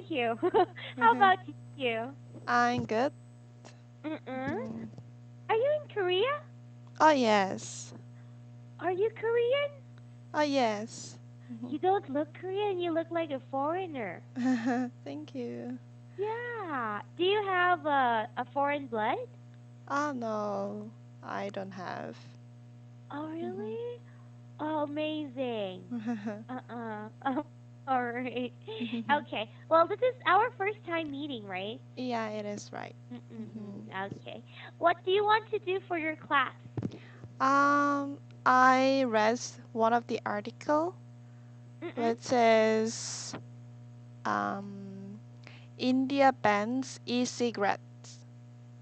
thank you. How Mm-hmm. about you? I'm good. Mm-mm. Mm-hmm. Are you in Korea? Oh, yes. Are you Korean? Oh, yes. You don't look Korean. You look like a foreigner. Thank you. Yeah. Do you have a foreign blood? Oh, no, I don't have. Oh, Mm-hmm. really? Oh, amazing. Uh-uh. All right. Okay. Well, this is our first time meeting, right? Yeah, it is right. Mm-mm-mm. Mm-hmm. Okay. What do you want to do for your class? I read one of the article Mm-mm. which says um, India bans e-cigarettes.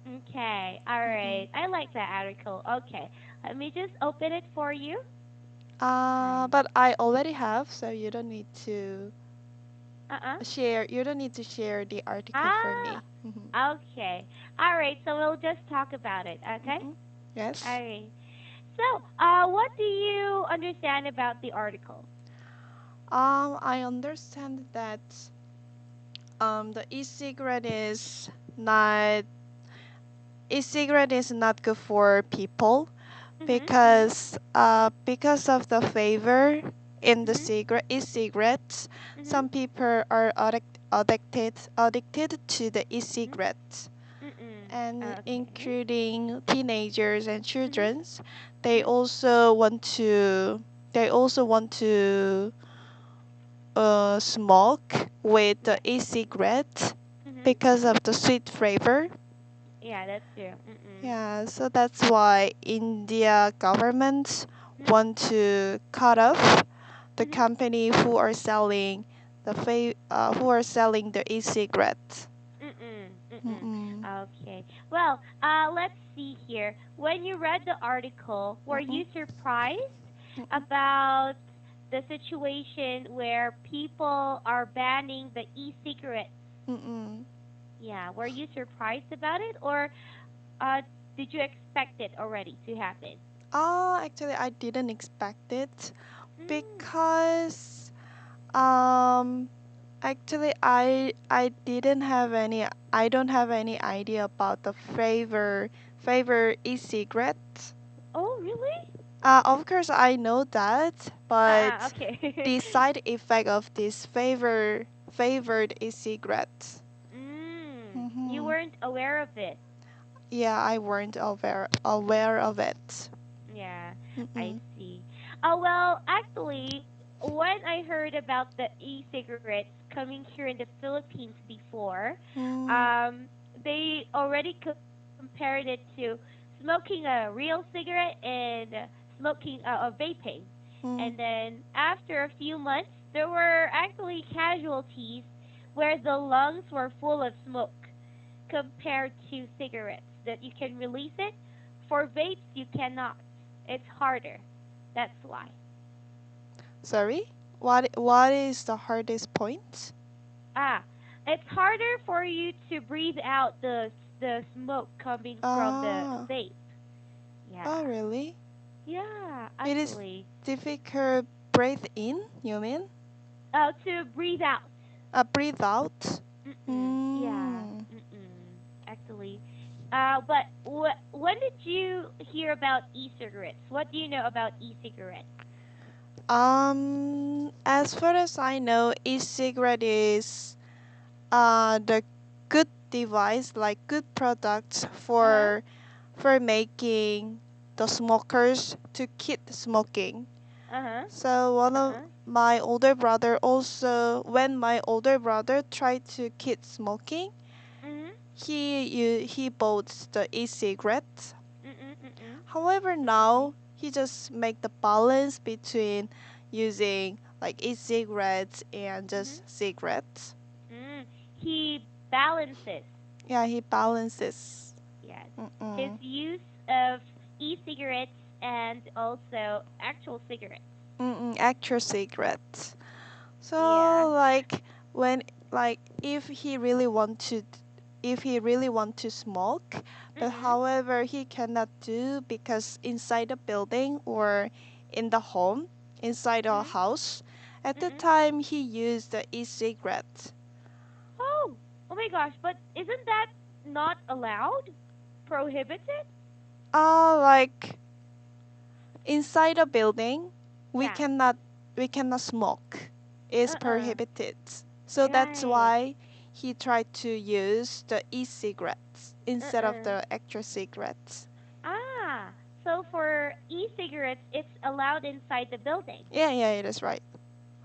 Okay. All Mm-mm. right. I like that article. Okay. Let me just open it for you. Hi. But I already have, so you don't need to Uh-uh. share. You don't need to share the article for Ah. me. Mm-hmm. Okay. All right. So we'll just talk about it. Okay. Mm-mm. Yes. All right. So, what do you understand about the article? I understand that the not e-cigarette is not good for people Mhm. Mhm. because of the flavor in the Mhm. cigarette e-cigarettes. Mhm. Some people are addicted to the Mhm. e-cigarettes, Mm. and Okay. including teenagers and Mhm. children. They Mhm. also want to they also want to smoke with the Yeah. e-cigarette Mhm. because Mhm. of the sweet flavor. Yeah, that's true. Mm. Yeah, so that's why India government Mhm. want to cut off the Mhm. company who are selling the e-cigarette. Mm. Mm-mm. Okay. Well, let's see here. When you read the article, were Mm-mm. you surprised Mm-mm. about the situation where people are banning the e-cigarettes? Mm-mm. Yeah. Were you surprised about it, or uh, did you expect it already to happen? Actually, I didn't expect it Mm. because um actually I don't have any idea about the flavor e-cigarette. Oh, really? Of course I know that, but Okay. the side effect of this favored e-cigarette. You Mm-hmm. weren't aware of it. Yeah, I weren't aware of it. Yeah, I Mm-mm. see. Well, actually, when I heard about the e-cigarettes coming here in the Philippines before, Mm. um, they already compared it to smoking a real cigarette and smoking vaping. And Mm. then after a few months, there were actually casualties where the lungs were full of smoke compared to cigarettes that you can release it. For vapes, you cannot. It's harder. That's why. Sorry? What is the hardest point? Ah, it's harder for you to breathe out the smoke coming from the Ah, vape. Yeah. oh really? Yeah, It is actually. difficult breathe in, you mean? To breathe out. Breathe out? Yeah. Mm. Actually. But when did you hear about e-cigarettes? What do you know about e-cigarettes? As far as I know, e-cigarette is the good device, like good products Uh-huh. for making the smokers to quit smoking. Uh-huh. So one of Uh-uh. my older brother also, when my older brother tried to quit smoking, Mhm. he bought the e-cigarette. Mm. However, Okay. now he just make the balance between using like e-cigarettes and Mhm. just cigarettes. He balances, Yeah, he balances. yes, his Mm-mm. use of e-cigarettes and also actual cigarettes. Mm-mm. Actual cigarettes. Yeah. So like when like if he really want to smoke, but Mm. however he cannot do because inside the building or in the home, inside our Mm. house, at the Mm. time he used the e-cigarette. Oh my gosh, but isn't that not allowed? Prohibited? Like inside a building, we Yeah. cannot we cannot smoke. It's Uh-uh. prohibited. So that's Right. why he tried to use the e-cigarettes instead of Uh-uh. the actual cigarettes. Ah, so for e-cigarettes, it's allowed inside the building. Yeah, yeah, it is right.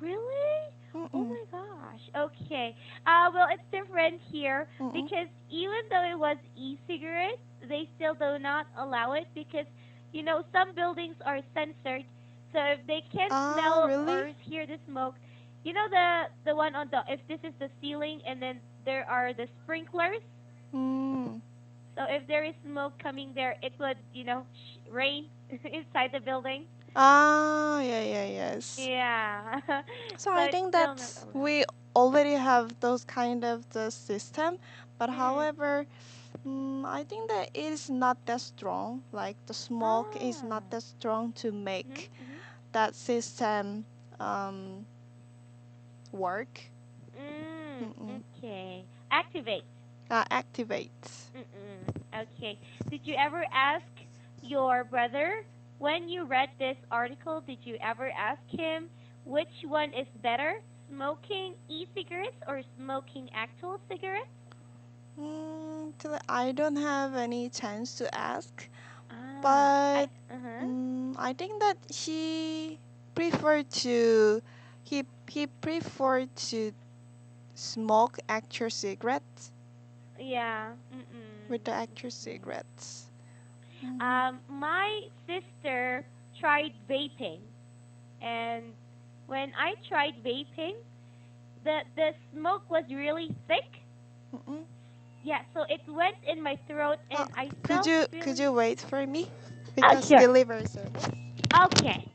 Really? Oh Mm-mm, my gosh. Okay. Well, it's different here mm-mm. because even though it was e-cigarettes, they still do not allow it because, some buildings are censored. So if they can't Ah, smell or really? hear the smoke, the one on the if this is the ceiling and then there are the sprinklers. Mm. So if there is smoke coming there, it would, rain inside the building. Ah, yeah, yeah, yes. Yeah. So So I it's think still not that allowed. we already have those kind of the system, but Mm-mm. however, I think that it is not that strong. Like the smoke is Ah. not that strong to Mhm. make Mhm. that system um, work. Mm-mm. Okay. Activate. Activate. Okay. Did you ever ask your brother when you read this article? Did you ever ask him which one is better, smoking e-cigarettes or smoking actual cigarettes? I don't have any chance to ask, Ah. I. but Uh huh. I think that preferred to he preferred to smoke actual cigarettes Yeah. with the actual Mm-mm. cigarettes. Mm-hmm. My sister tried vaping, and when I tried vaping, the smoke was really thick. Mm-mm. Yeah, so it went in my throat, Uh, and I could felt you really. wait for me Oh, because sure. delivery service. Okay.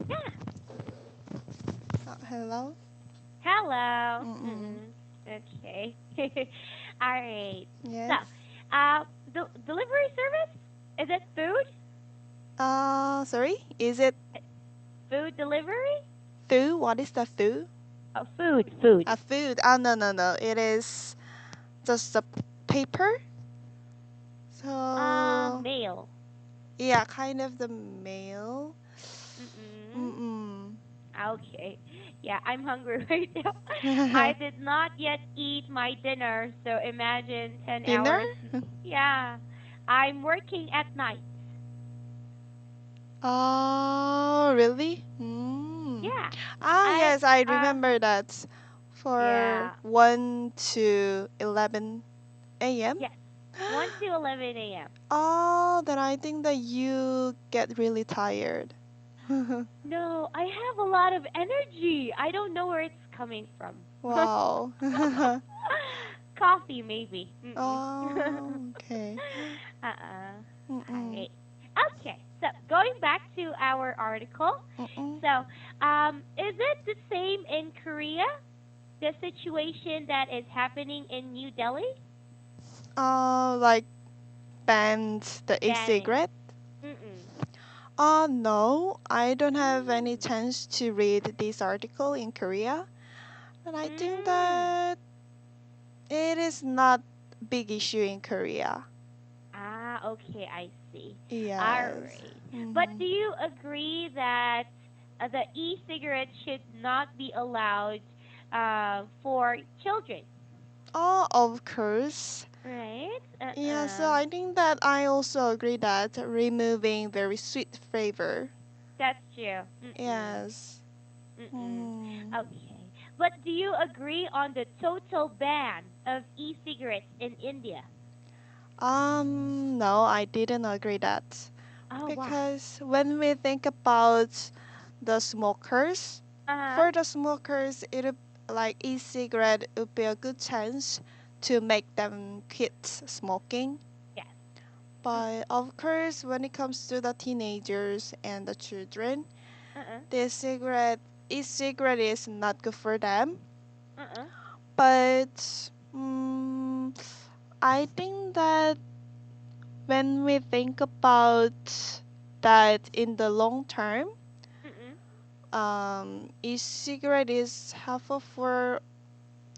Yeah. Hello. Hello. Mm-mm. Okay. All right. So, Yes. delivery service? Is it food? Sorry. Is it Food delivery? thu? What is the thu? Oh, food. Food. Food. Ah, no, no, no. It is just a paper. So Mail. yeah, kind of the mail. Mm-mm. Mm-mm. Okay. Yeah, I'm hungry right now. I did not yet eat my dinner, so imagine 10 Dinner? hours. Yeah. I'm working at night. Oh, really? Yeah. Ah, I yes, I uh remember that. For yeah. 1 to 11 a.m. Yes. 1 to 11 a.m. Oh, then I think that you get really tired. No, I have a lot of energy. I don't know where it's coming from. Wow. Coffee maybe. Oh, okay. Uh-uh. All Mm-mm. right. Okay. So going back to our article. Mm-mm. So, is it the same in Korea? The situation that is happening in New Delhi? Like banned the Banning. e-cigarette? Mm-mm. No, I don't have any Mm. chance to read this article in Korea. And I think Mm. that it is not big issue in Korea. Ah, okay, I see. All Yes. right. But Mm-hmm. do you agree that the e-cigarette should not be allowed for children, Oh, of course. right? Yeah, so I think that I also agree that removing very sweet flavor. That's true. Mm-mm. Yes. Mm-mm. Mm. Okay. But do you agree on the total ban of e-cigarettes in India? No, I didn't agree that. Oh, why? Because when we think about the smokers, Uh-huh. for the smokers, like e-cigarette would be a good chance to make them quit smoking. Yes. But Mm-mm. of course, when it comes to the teenagers and the children, Uh-uh. the cigarette e-cigarette is not good for them. Uh-uh. But mm, I think that when we think about that in the long term, Mm-mm. e-cigarette is helpful for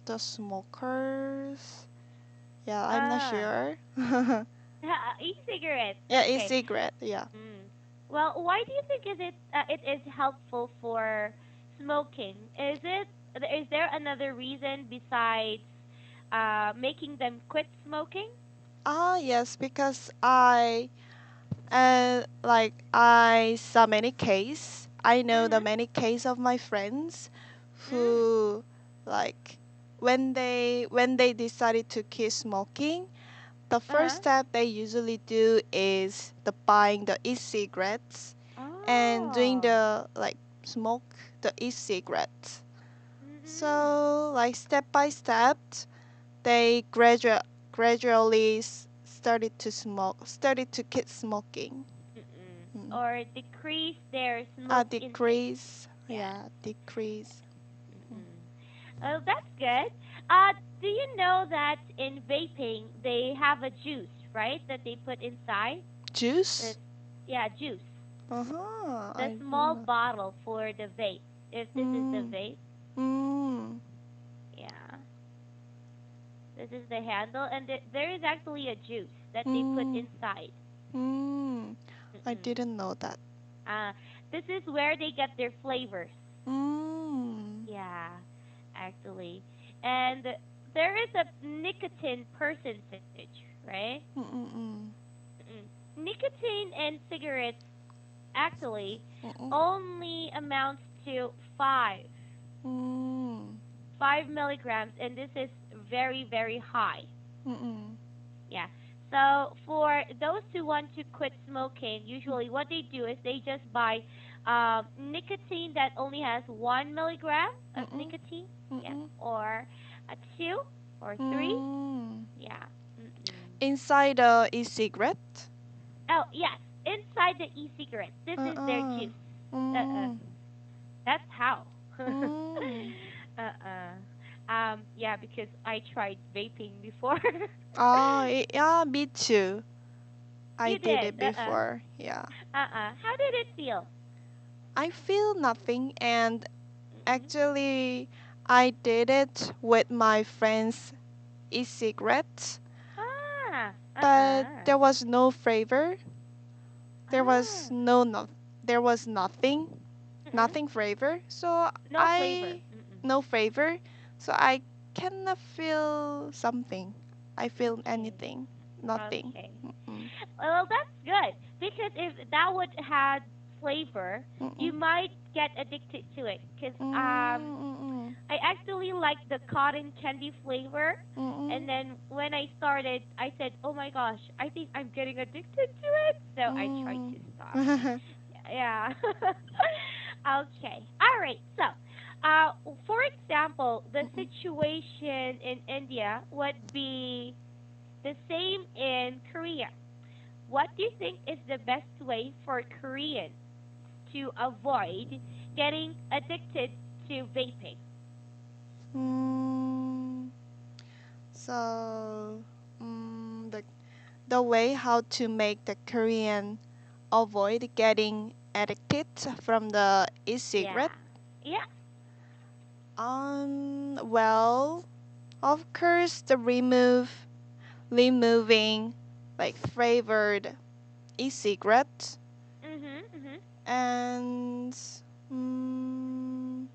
the smokers. Yeah, I'm not Ah, sure. e-cigarettes. Yeah, Okay. e-cigarette. Yeah. Mm. Well, why do you think it is helpful for smoking? Is there another reason besides making them quit smoking? Ah, yes, because I saw many case. I know the Mhm. many case of my friends Mm. who like when they decided to quit smoking, the first Uh-huh. step they usually do is the buying the e-cigarettes and doing Oh. the like smoke the e-cigarettes. Mhm. So like step by step, they gradually started to quit smoking. Mm-mm. Mm. Or decrease their smoke intake. Decrease, Yeah. yeah, decrease. Mm-mm. Oh, that's good. Do you know that in vaping they have a juice, right? That they put inside. Juice? That's yeah, juice. Uh-huh, The I small didn't know. bottle for the vape. If this is the Mm, vape, mm, yeah, this is the handle, and there is actually a juice that they put mm, inside. mm. I Mm-mm. didn't know that. Uh, this is where they get their flavors. Mm, Yeah, actually, and there is a nicotine percentage, right? mm, mm, Mm-mm. Nicotine in cigarettes actually mm, mm, only amounts to mm, 5 milligrams, and this is very, very high. mm, mm, Yeah. So for those who want to quit smoking, usually what they do is they just buy nicotine that only has 1 milligram mm, of mm, nicotine. mm, Yeah. mm, Or a two or three. mm. Yeah. Mm-mm. Inside the e-cigarette? Oh yes, inside the e-cigarette. This is their Uh-uh. juice. Uh-uh. Mm, That's how. mm. Yeah, because I tried vaping before. Yeah, me too. I You did did. it before. Yeah. How did it feel? I feel nothing, and Mm-mm. actually, I did it with my friend's e-cigarette, Ah. but Uh-uh. there was no flavor. There was Ah. no, there was nothing, Mm-mm. nothing flavor. So No flavor. I, Mm-mm. no flavor. So I cannot feel something. I feel Okay. anything, nothing. Okay. Mm-mm. Well, that's good because if that would had flavor, you Mm-mm. might get addicted to it. Because Mm-mm. I actually like the cotton candy flavor, Mm-mm. and then when I started, I said, "Oh my gosh, I think I'm getting addicted to it." So I tried Mm. to stop. Yeah. Okay. All right. So, for example, the Mm-mm. situation in India would be the same in Korea. What do you think is the best way for Koreans to avoid getting addicted to vaping? Mm. So, the way how to make the Korean avoid getting addicted from the Yeah. e-cigarette. Yeah. Well, of course, the removing like flavored e-cigarettes Mhm. Mhm. and mm,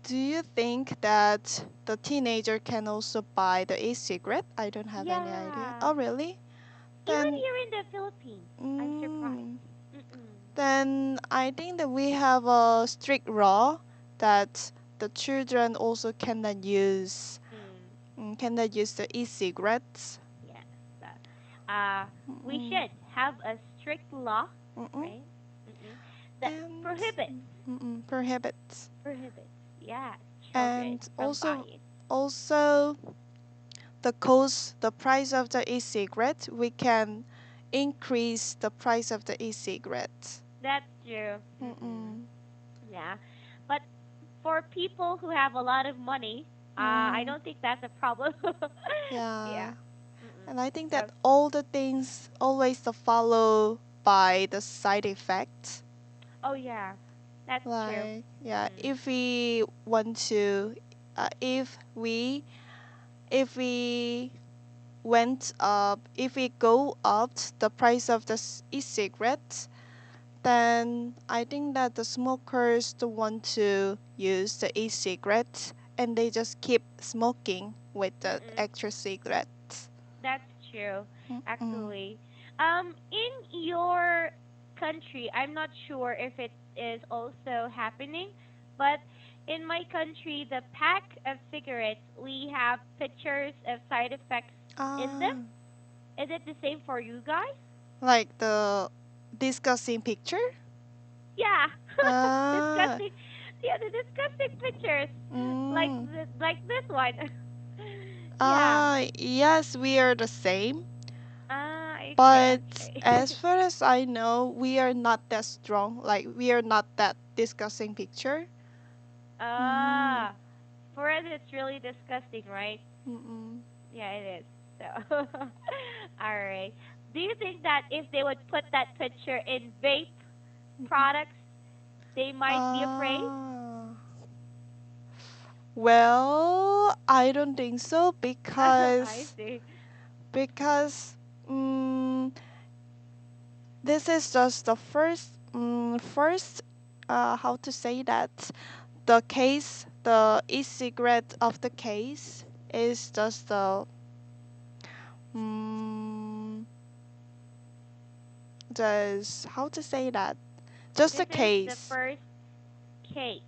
do you think that the teenager can also buy the e-cigarette? I don't have any idea. Yeah. Oh, really? Even Then, here in the Philippines, I'm surprised. mm, Mm-mm. then I think that we have a strict law that the children also Mm. cannot use the e-cigarettes. Yes. Uh, we Mm-mm, should have a strict law, mm-mm, right? Mm-mm. That and prohibits prohibits. prohibits yes children And from also, buying. also the price of the e-cigarette, we can increase the price of the e-cigarette. That's true. Mm-mm. Mm-mm. Yeah. But for people who have a lot of money, I Mm. don't think that's a problem. Yeah. Yeah. Mm-mm. And I think So, that all the things always are followed by the side effects. oh yeah, that's true. Like, yeah, Mm. if we want to, if we went up, if we go up the price of the e-cigarettes, then I think that the smokers don't want to use the e-cigarettes and they just keep smoking with the Mm-mm. extra cigarettes. That's true, Mm-mm. actually. In your country, I'm not sure if it is also happening, but in my country, the pack of cigarettes, we have pictures of side effects in them. Ah, Is it the same for you guys? like the disgusting picture? Yeah, Ah, disgusting. Yeah, the disgusting pictures, mm. like this one. Yeah. Ah, yes, we are the same. Ah, okay, But okay. as far as I know, we are not that strong. Like we are not that disgusting picture. Mm, Ah, for us, it's really disgusting, right? mm-mm. Yeah, it is. So, all right. Do you think that if they would put that picture in vape products, they might be afraid? Ah, well, I don't think so I see. because mm, this is just the first how to say that the case the e-cigarette of the case is just the mm, just how to say that just a This is the case. first case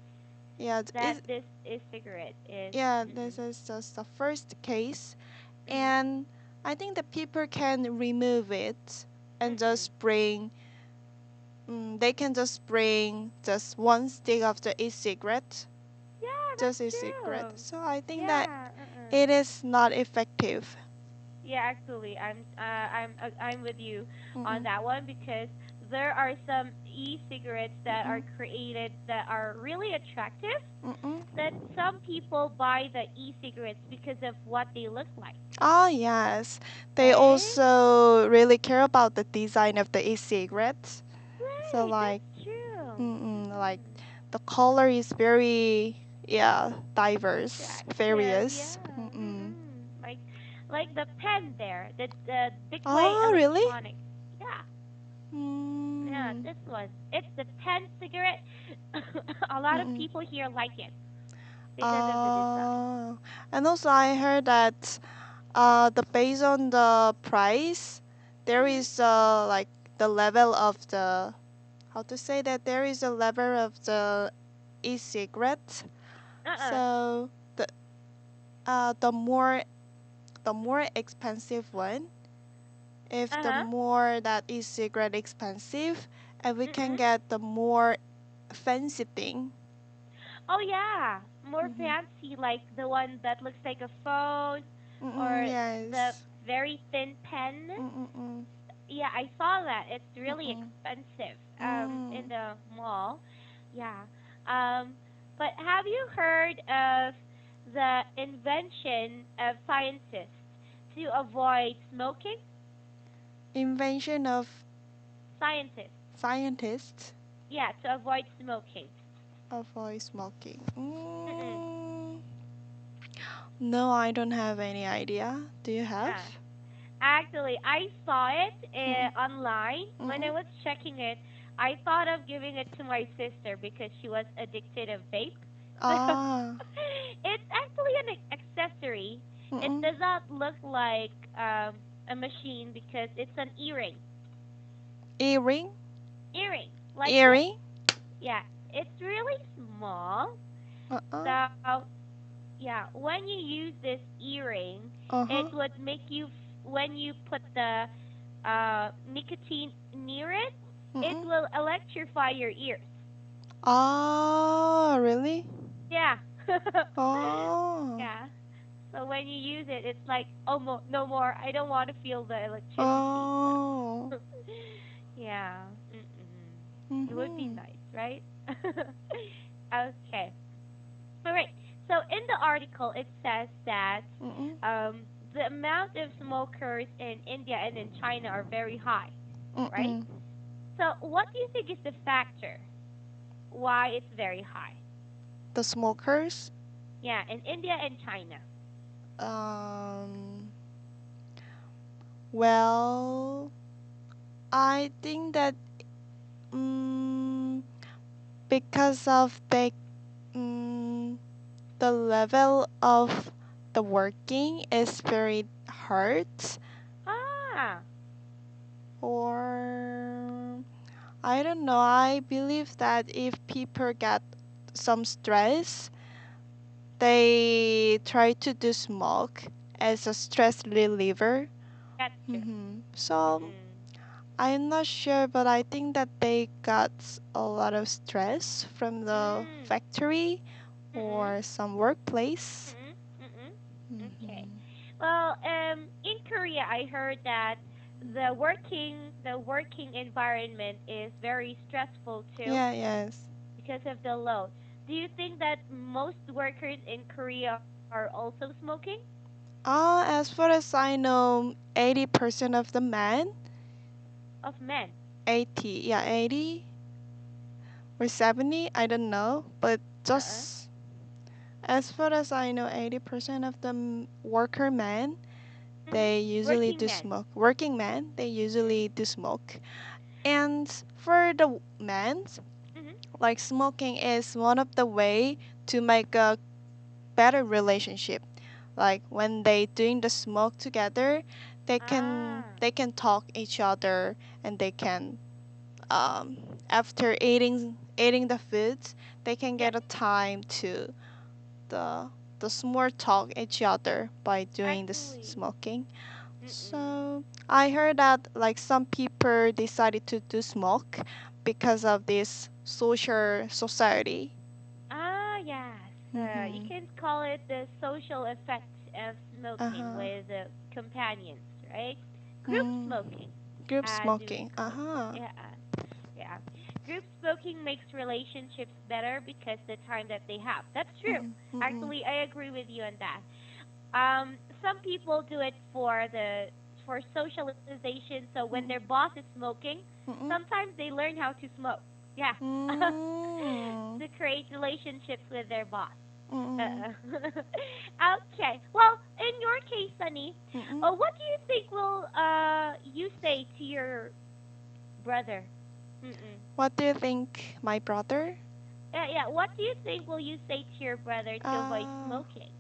Yeah, that this is cigarette is. yeah, this Mm-mm, is just the first case, mm-hmm, and I think the people can remove it and mm-mm. just bring. They can just bring just one stick of the e-cigarette, Yeah, just that's e-cigarette. true. So I think that Yeah, uh-uh. it is not effective. Yeah, actually, I'm with you on Mm-mm, that one because there are some e-cigarettes that are mm-mm, created that are really attractive mm-mm. that some people buy the e-cigarettes because of what they look like, Ah, yes. They right? also really care about the design of the e-cigarettes. So Right, like, that's true. like Mm-hmm. the color is very, yeah, diverse, Attractive, various. yeah. Mm-mm. Like the pen there, the Bigway Ah, really? Electronics. Yeah, yeah, Mm. this one. It's the pen cigarette. A lot of Mm-mm. people here like it because of the design. Ah, and also I heard that the based on the price, there Mhm. is like the level of the how to say that there is a level of the e-cigarette. Uh-uh. So the the more expensive one, if the Uh-huh. more that e-cigarette expensive, and we can Mhm. get the more fancy thing. Oh yeah, more Mm-hmm. fancy like the one that looks like a phone Mm-mm, or the yes. very thin pen. Mm-mm, Yeah, I saw that. It's really mm-mm, expensive in mm. the mall. Yeah. But have you heard of the invention of scientists to avoid smoking? Invention of Scientists. scientists Yeah, to avoid smoking. avoid smoking. Mm-mm. No, I don't have any idea. Do you have? Ah. Actually, I saw it Mm-mm, online. When I mm-mm. was checking it, I thought of giving it to my sister because she was addicted of vape. So Ah, it's actually an accessory. It mm-mm. does not look like a machine because it's an earring. Earring, Earring, like this. earring. Yeah, it's really small. Uh-uh. So yeah, when you use this earring, it Uh-huh. would make you when you put the nicotine near it, it Mm-mm. will electrify your ears. Ah, really? Yeah. Oh. Yeah. So when you use it, it's like, oh, no more. I don't want to feel the electricity. Oh. So, yeah. Mm-mm. It would be Mhm. nice, right? Okay. All right. So in the article, it says that Mhm. the amount of smokers in India and in China are very high, right? Mhm. So what do you think is the factor why it's very high? The smokers. Yeah, in India and China. Um. Well, I think that mm, because of the level of the working is very hard, Ah, or I don't know. I believe that if people get some stress, they try to do smoke as a stress reliever. that's true. So Mm-mm. I'm not sure, but I think that they got a lot of stress from the Mm. factory Mm-mm. or some workplace. Mm-mm. Mm-mm. Okay. Hmm. Well, in Korea, I heard that the working environment is very stressful too Yeah, yes. because of the load. Do you think that most workers in Korea are also smoking? As far as I know, 80% of the men, Of men? 80, yeah, 80 or 70, I don't know, but Uh-uh. just as far as I know, 80% of the worker men, Mm-hmm. they usually Working do men. smoke. Working men, they Mm. usually do smoke. And for the men, Mm-hmm. like smoking is one of the way to make a better relationship. Like when they doing the smoke together, Ah, they can talk each other, and they can after eating the foods, they can yep, get a time to the the small talk each other by doing this actually. smoking. Mm-mm. So I heard that like some people decided to do smoke because of this social society. Ah, yes. You Mhm. can call it the social effect of Uh smoking huh. with companions, right? Group Mm. smoking, Group as we smoking. would Uh call it. huh. Yeah, yeah. Group smoking makes relationships better because the time that they have. That's true. Mm. Mm. Actually, I agree with you on that. Some people do it for socialization. So when their Mm. boss is smoking, Mm. sometimes they learn how to smoke. Yeah, Mm. to create relationships with their boss. Mm. Okay. Well, in your case, Sunny, Mm. what do you think will you say to your brother? Mm-mm. What do you think, my brother? Yeah, yeah. What do you think will you say to your brother to avoid Uh, smoking?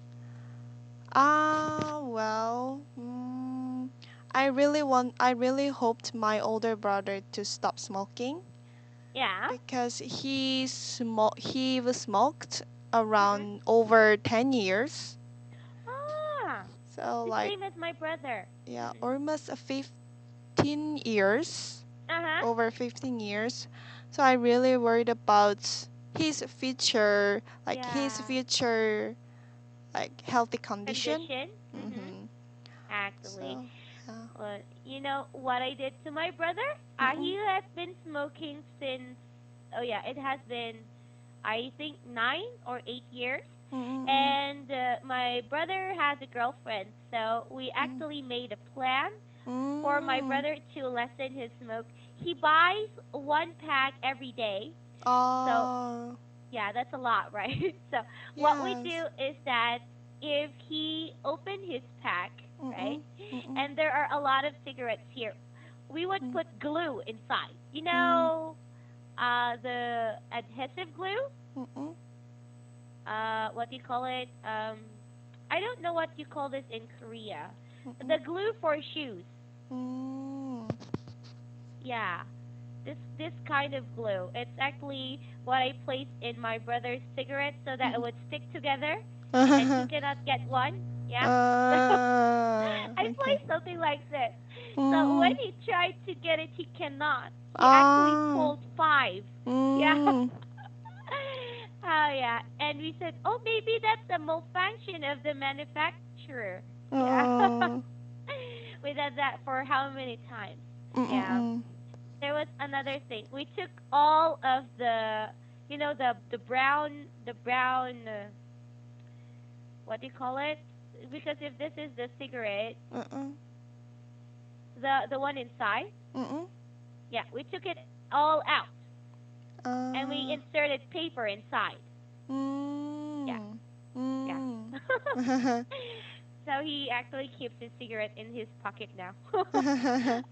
well, I really hoped my older brother to stop smoking Yeah. because he was smoked Mm-mm. around over 10 years. Ah, So the like, same as my brother. yeah, Mm-mm. almost a 15 years, Uh huh. over 15 years. So I really worried about his future, like his Yeah. future like healthy condition. Condition. Mm-hmm. Mhm. Actually, So, yeah. you know what I did to my brother? Mm-mm. He has been smoking since. Oh yeah, it has been I think 9 or 8 years. Mm-mm. And my brother has a girlfriend, so we Mm. actually made a plan for my Mm. brother to lessen his smoke. He buys one pack every day. So Oh, yeah, that's a lot, right? So what we yes. do is that if he opened his pack, right, Mm-mm. Mm-mm. and there are a lot of cigarettes here, we would Mm. put glue inside. Mm. The adhesive glue. Mm-mm. What do you call it? I don't know what you call this in Korea. Mm-mm. The glue for shoes. Mm. Yeah, this kind of glue. It's actually what I placed in my brother's cigarette so that it Mm-mm. would stick together, and he cannot get one. Yeah. So I Okay. placed something like this. So when Mm. he tried to get it, he cannot. He actually Ah. pulled five. Yeah. Mm. Oh yeah. And we said, oh, maybe that's a malfunction of the manufacturer. Yeah. Oh. We did that for how many times? Yeah. Mm-mm. there was another thing. We took all of the, the brown, what do you call it? Because if this is the cigarette, Mm-mm. the one inside, Mm-mm. yeah, we took it all out and we Uh, inserted paper inside. Yeah, mm. yeah. Mm. So he actually keeps his cigarette in his pocket now.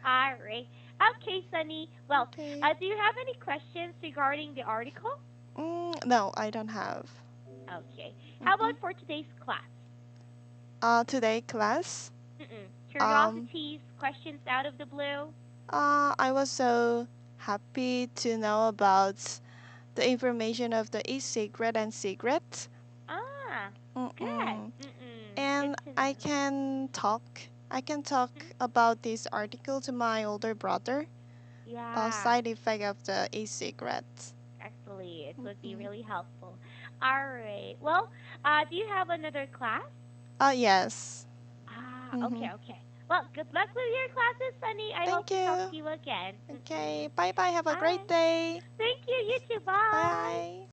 Alright. Okay, Sunny. Well, Okay. do you have any questions regarding the article? No, I don't have. Okay. How about Mm-mm. for today's class? Today class, um, Curiosities, questions out of the blue? I was so happy to know about the information of the e-cigarette and cigarette. Ah, good. Mm-mm. Good And to I know. can talk. I can talk Mhm. about this article to my older brother. Yeah, Side effect of the e-cigarette. actually, it would be Mm-mm. really helpful. All right. Well, do you have another class? Yes. Ah, Mm-hmm. okay, okay. Well, good luck with your classes, Sunny. I hope Thank to talk you. to you again. Okay. Bye bye. Have a All great right. day. Thank you. You too. Bye. Bye.